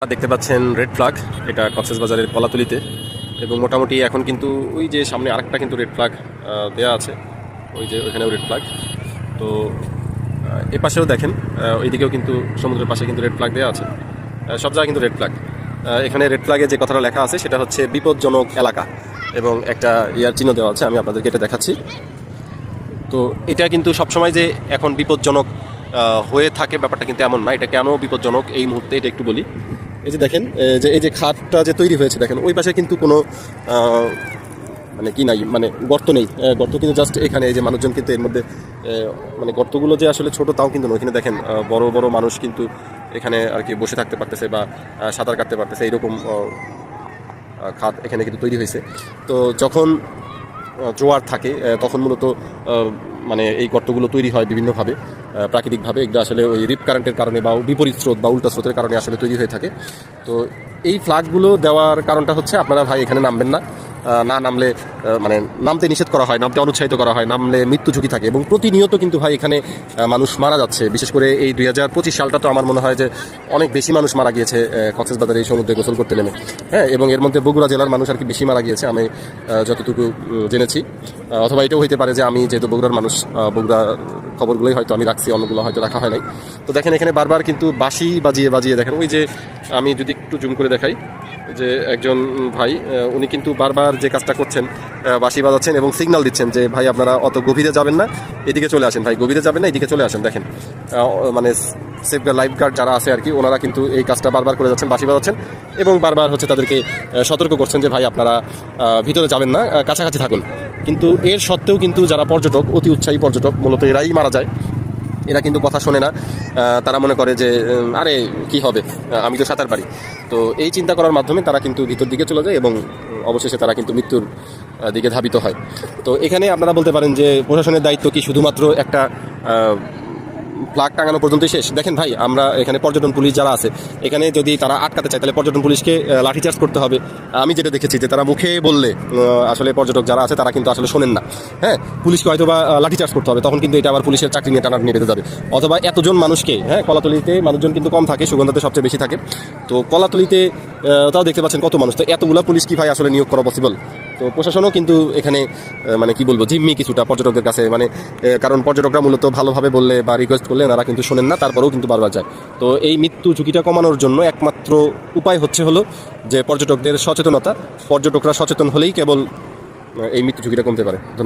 দেখতে পাচ্ছেন red flag, এটা কক্সবাজারের কলাতলিতে। এবং মোটামুটি এখন কিন্তু ওই যে সামনে আরেকটা কিন্তু রেড ফ্ল্যাগ দেওয়া আছে, ওই যে ওইখানেও রেড ফ্ল্যাগ। তো এ পাশেও দেখেন, ওইদিকেও কিন্তু সমুদ্রের পাশে কিন্তু রেড ফ্ল্যাগ দেওয়া আছে, সব জায়গায় কিন্তু রেড ফ্ল্যাগ। এখানে রেড ফ্ল্যাগে যে কথাটা লেখা আছে সেটা হচ্ছে বিপজ্জনক এলাকা, এবং একটা ইয়ার চিহ্ন দেওয়া আছে, আমি আপনাদেরকে এটা দেখাচ্ছি। তো এটা কিন্তু সবসময় যে এখন বিপজ্জনক হয়ে থাকে ব্যাপারটা কিন্তু এমন না। এটা কেন বিপজ্জনক এই মুহূর্তে এটা একটু বলি। এই যে দেখেন, যে এই যে খাতটা যে তৈরি হয়েছে, দেখেন ওই পাশে কিন্তু কোনো মানে কি নাই, মানে গর্ত নেই। গর্ত কিন্তু জাস্ট এখানে এই যে মানুষজন কিন্তু এর মধ্যে মানে গর্তগুলো যে আসলে ছোট তাও কিন্তু নয়। এখানে দেখেন বড় বড় মানুষ কিন্তু এখানে আর কি বসে থাকতে পারতেছে বা সাঁতার কাটতে পারতেছে, এইরকম খাত এখানে কিন্তু তৈরি হয়েছে। তো যখন জোয়ার থাকে তখন মূলত মানে এই গর্তগুলো তৈরি হয় বিভিন্নভাবে, প্রাকৃতিকভাবে। এগুলো আসলে ওই রিপ কারেন্টের কারণে বা বিপরীত স্রোত বা উল্টা স্রোতের কারণে আসলে তৈরি হয়ে থাকে। তো এই ফ্ল্যাগগুলো দেওয়ার কারণটা হচ্ছে আপনারা ভাই এখানে নামবেন না, না নামলে মানে নামতে নিষেধ করা হয়, নামতে অনুৎসাহিত করা হয়, নামলে মৃত্যু ঝুঁকি থাকে। এবং প্রতিনিয়ত কিন্তু ভাই এখানে মানুষ মারা যাচ্ছে। বিশেষ করে এই 2025 সালটা তো আমার মনে হয় যে অনেক বেশি মানুষ মারা গিয়েছে কক্সবাজারে এই সমুদ্রে গোসল করতে নেমে। হ্যাঁ, এবং এর মধ্যে বগুড়া জেলার মানুষ আর কি বেশি মারা গিয়েছে আমি যতটুকু জেনেছি। অথবা এটাও হইতে পারে যে আমি যেহেতু বগুড়ার মানুষ, বগুড়ার খবরগুলোই হয়তো আমি রাখছি, অন্যগুলো হয়তো রাখা হয় নাই। তো দেখেন এখানে বারবার কিন্তু বাঁশি বাজিয়ে বাজিয়ে, দেখেন ওই যে আমি যদি একটু জুম করে দেখাই, যে একজন ভাই উনি কিন্তু বারবার যে কাজটা করছেন, বাঁশি বাজাচ্ছেন এবং সিগন্যাল দিচ্ছেন যে ভাই আপনারা অত গভীরে যাবেন না, এদিকে চলে আসেন, ভাই গভীরে যাবেন না, এদিকে চলে আসেন। দেখেন মানে সেফগার্ড লাইফ গার্ড যারা আছে আর কি, ওনারা কিন্তু এই কাজটা বারবার করে যাচ্ছেন, বাঁশি বাজাচ্ছেন এবং বারবার হচ্ছে তাদেরকে সতর্ক করছেন যে ভাই আপনারা ভিতরে যাবেন না, কাছাকাছি থাকুন। কিন্তু এর সত্ত্বেও কিন্তু যারা পর্যটক, অতি উৎসাহী পর্যটক, মূলত এরাই মারা যায়। এরা কিন্তু কথা শোনে না, তারা মনে করে যে আরে কি হবে, আমি তো সাঁতার পারি। তো এই চিন্তা করার মাধ্যমে তারা কিন্তু ভিতর দিকে চলে যায় এবং অবশেষে তারা কিন্তু মৃত্যুর দিকে ধাবিত হয়। তো এখানে আপনারা বলতে পারেন যে প্রশাসনের দায়িত্ব কি শুধুমাত্র একটা ফ্ল্যাগ টাঙানো পর্যন্তই শেষ? দেখেন ভাই, আমরা এখানে পর্যটন পুলিশ যারা আছে, এখানে যদি তারা আটকাতে চায় তাহলে পর্যটন পুলিশকে লাঠিচার্জ করতে হবে। আমি যেটা দেখেছি যে তারা মুখে বললে আসলে পর্যটক যারা আছে তারা কিন্তু আসলে শোনেন না। হ্যাঁ, পুলিশকে হয়তো বা লাঠিচার্জ করতে হবে, তখন কিন্তু এটা আবার পুলিশের চাকরি নিয়ে টানাটানি বেঁধে যাবে। অথবা এতজন মানুষকে, হ্যাঁ কলাতলিতে মানুষজন কিন্তু কম থাকে, সুগন্ধাতে সবচেয়ে বেশি থাকে। তো কলাতলিতে তাও দেখতে পাচ্ছেন কত মানুষ, তো এতগুলা পুলিশ কি ভাই আসলে নিয়োগ করা পসিবল? তো প্রশাসনও কিন্তু এখানে মানে কি বলবো, জিম্মি কিছুটা পর্যটকদের কাছে, মানে কারণ পর্যটকরা মূলত ভালোভাবে বললে বা রিকোয়েস্ট করলে তারা কিন্তু শোনেন না, তারপরেও কিন্তু বারবার যায়। তো এই মৃত্যু ঝুঁকিটা কমানোর জন্য একমাত্র উপায় হলো যে পর্যটকদের সচেতনতা। পর্যটকরা সচেতন হলেই কেবল এই মৃত্যু ঝুঁকিটা কমতে পারে। ধন্যবাদ।